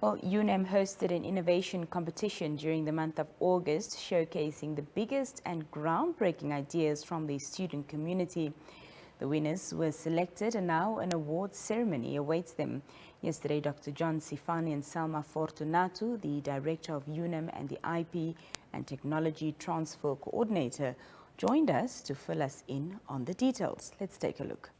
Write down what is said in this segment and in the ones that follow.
Well, UNAM hosted an innovation competition during the month of August, showcasing the biggest and groundbreaking ideas from the student community. The winners were selected and now an award ceremony awaits them. Yesterday, Dr. John Sifani and Selma Fortunato, the director of UNAM and the IP and Technology Transfer Coordinator, joined us to fill us in on the details. Let's take a look.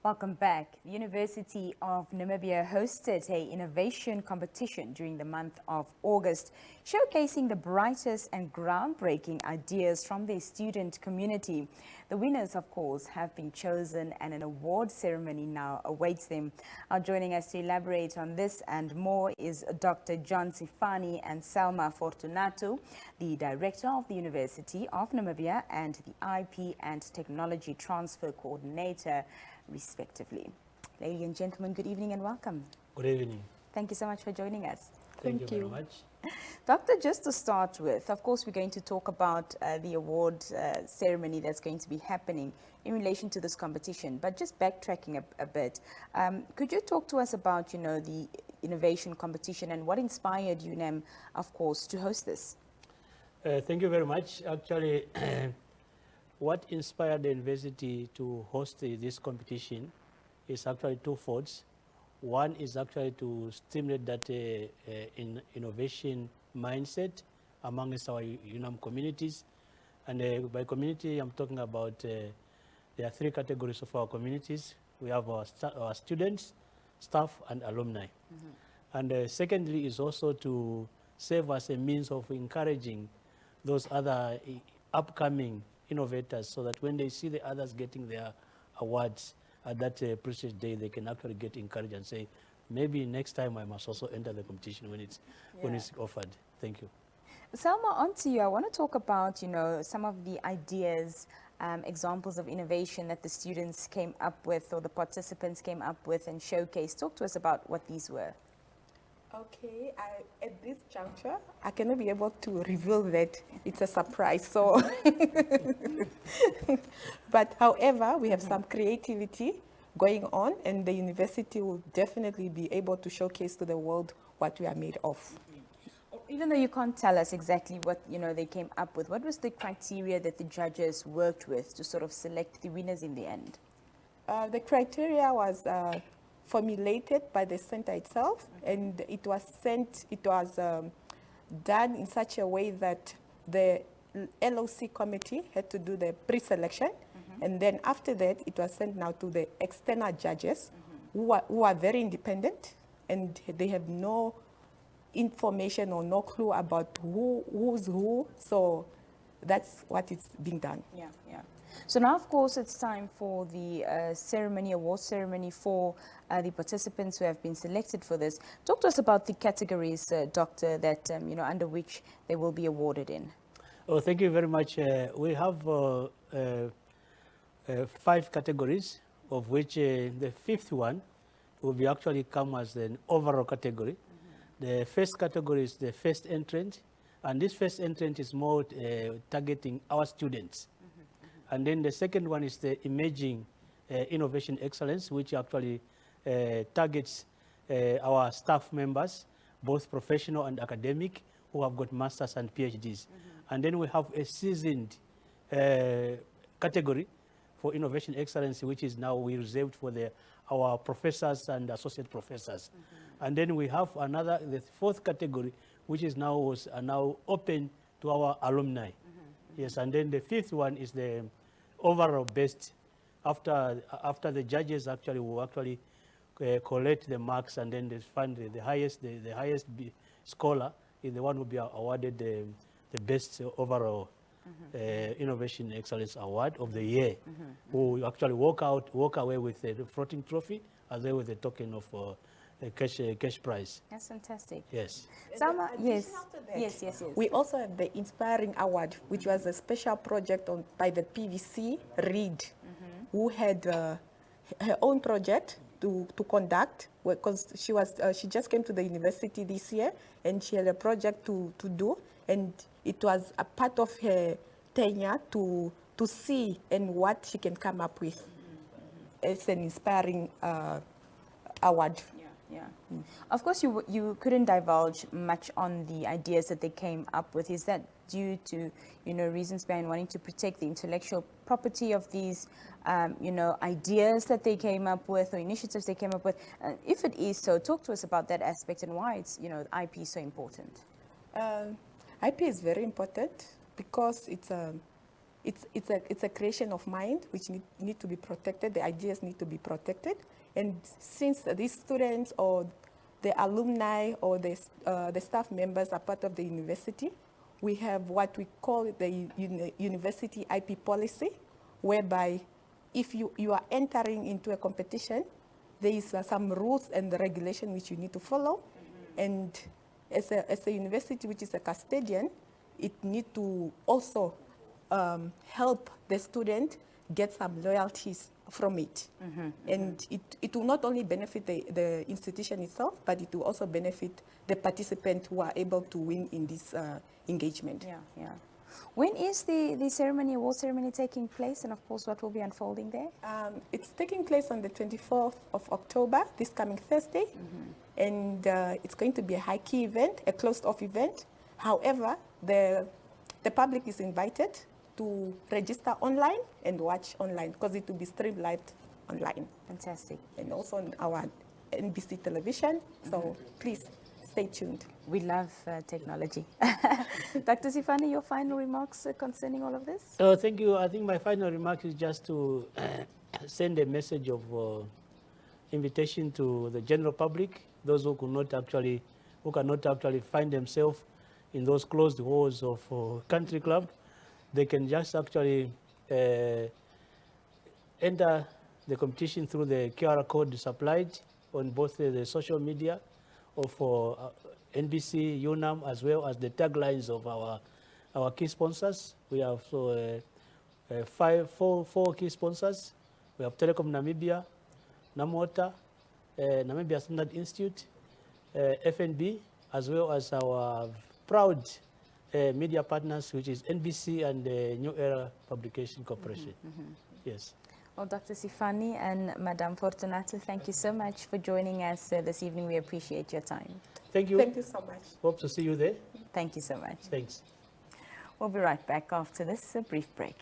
Welcome back. The University of Namibia hosted an innovation competition during the month of August, showcasing the brightest and groundbreaking ideas from their student community. The winners, of course, have been chosen and an award ceremony now awaits them. Joining us to elaborate on this and more is Dr. John Sifani and Selma Fortunato, the director of the University of Namibia and the IP and Technology Transfer Coordinator, respectively. Ladies and gentlemen, good evening and welcome. Good evening. Thank you so much for joining us. Thank you very much. Doctor, just to start with, of course, we're going to talk about the award ceremony that's going to be happening in relation to this competition, but just backtracking a bit, could you talk to us about, the innovation competition and what inspired UNAM, of course, to host this? Thank you very much. Actually, what inspired the university to host this competition is actually twofold. One is actually to stimulate that innovation mindset amongst our UNAM communities. And by community, I'm talking about there are three categories of our communities. We have our students, staff, and alumni. And secondly is also to serve as a means of encouraging those other upcoming innovators, so that when they see the others getting their awards at that precious day, they can actually get encouraged and say, maybe next time I must also enter the competition when it's offered. Thank you. Selma, on to you. I want to talk about, some of the ideas, examples of innovation that the students came up with or the participants came up with and showcased. Talk to us about what these were. Okay, at this juncture, I cannot be able to reveal that. It's a surprise. So, but however, we have some creativity going on, and the university will definitely be able to showcase to the world what we are made of. Even though you can't tell us exactly what they came up with, what was the criteria that the judges worked with to sort of select the winners in the end? The criteria was formulated by the center itself, and it was done in such a way that the LOC committee had to do the pre-selection, and then after that it was sent now to the external judges who are very independent, and they have no information or no clue about who's who, so that's what is being done. Yeah. So now, of course, it's time for the award ceremony for the participants who have been selected for this. Talk to us about the categories, Doctor, that under which they will be awarded in. Oh, thank you very much. We have 5 categories, of which the 5th one will be actually come as an overall category. The first category is the first entrant, and this first entrant is more targeting our students. And then the second one is the emerging innovation excellence, which actually targets our staff members, both professional and academic, who have got masters and PhDs. And then we have a seasoned category for innovation excellence, which is now we reserved for our professors and associate professors. And then we have the 4th category, which is now open to our alumni. Yes, and then the 5th one is the overall best. After the judges actually will collect the marks, and then they find the highest scholar is the one who will be awarded the best overall innovation excellence award of the year. Who actually walk away with the floating trophy as well with a token of cash prize. That's fantastic. Yes. Selma, yes. We also have the Inspiring Award, which was a special project by the PVC Reed, who had her own project to conduct, because she just came to the university this year and she had a project to do, and it was a part of her tenure to see and what she can come up with. It's an inspiring award. Yeah. Of course, you couldn't divulge much on the ideas that they came up with. Is that due to, reasons behind wanting to protect the intellectual property of these, ideas that they came up with or initiatives they came up with? If it is so, talk to us about that aspect and why it's, IP is so important. IP is very important because it's a creation of mind which need to be protected. The ideas need to be protected. And since these students or the alumni or the staff members are part of the university, we have what we call the university IP policy, whereby if you are entering into a competition, there is some rules and regulation which you need to follow. And as a university which is a custodian, it needs to also help the student get some loyalties from it. And it will not only benefit the institution itself, but it will also benefit the participants who are able to win in this engagement. Yeah. When is the award ceremony taking place, and of course what will be unfolding there? It's taking place on the 24th of October, this coming Thursday. And it's going to be a high-key event, a closed-off event. However, the public is invited to register online and watch online, because it will be streamed live online. Fantastic. And also on our NBC television. So please stay tuned. We love technology. Dr. Sifani, your final remarks concerning all of this? Thank you. I think my final remark is just to send a message of invitation to the general public, those who cannot actually find themselves in those closed halls of country club. They can just actually enter the competition through the QR code supplied on both the social media of NBC, UNAM, as well as the taglines of our key sponsors. We have four key sponsors. We have Telecom Namibia, Namwater, Namibia Standard Institute, FNB, as well as our proud media partners, which is NBC and the New Era Publication Corporation. Yes. Well, Dr. Sifani and Madame Fortunato, thank you so much for joining us this evening. We appreciate your time. Thank you. Thank you so much. Hope to see you there. Thank you so much. Thanks. We'll be right back after this brief break.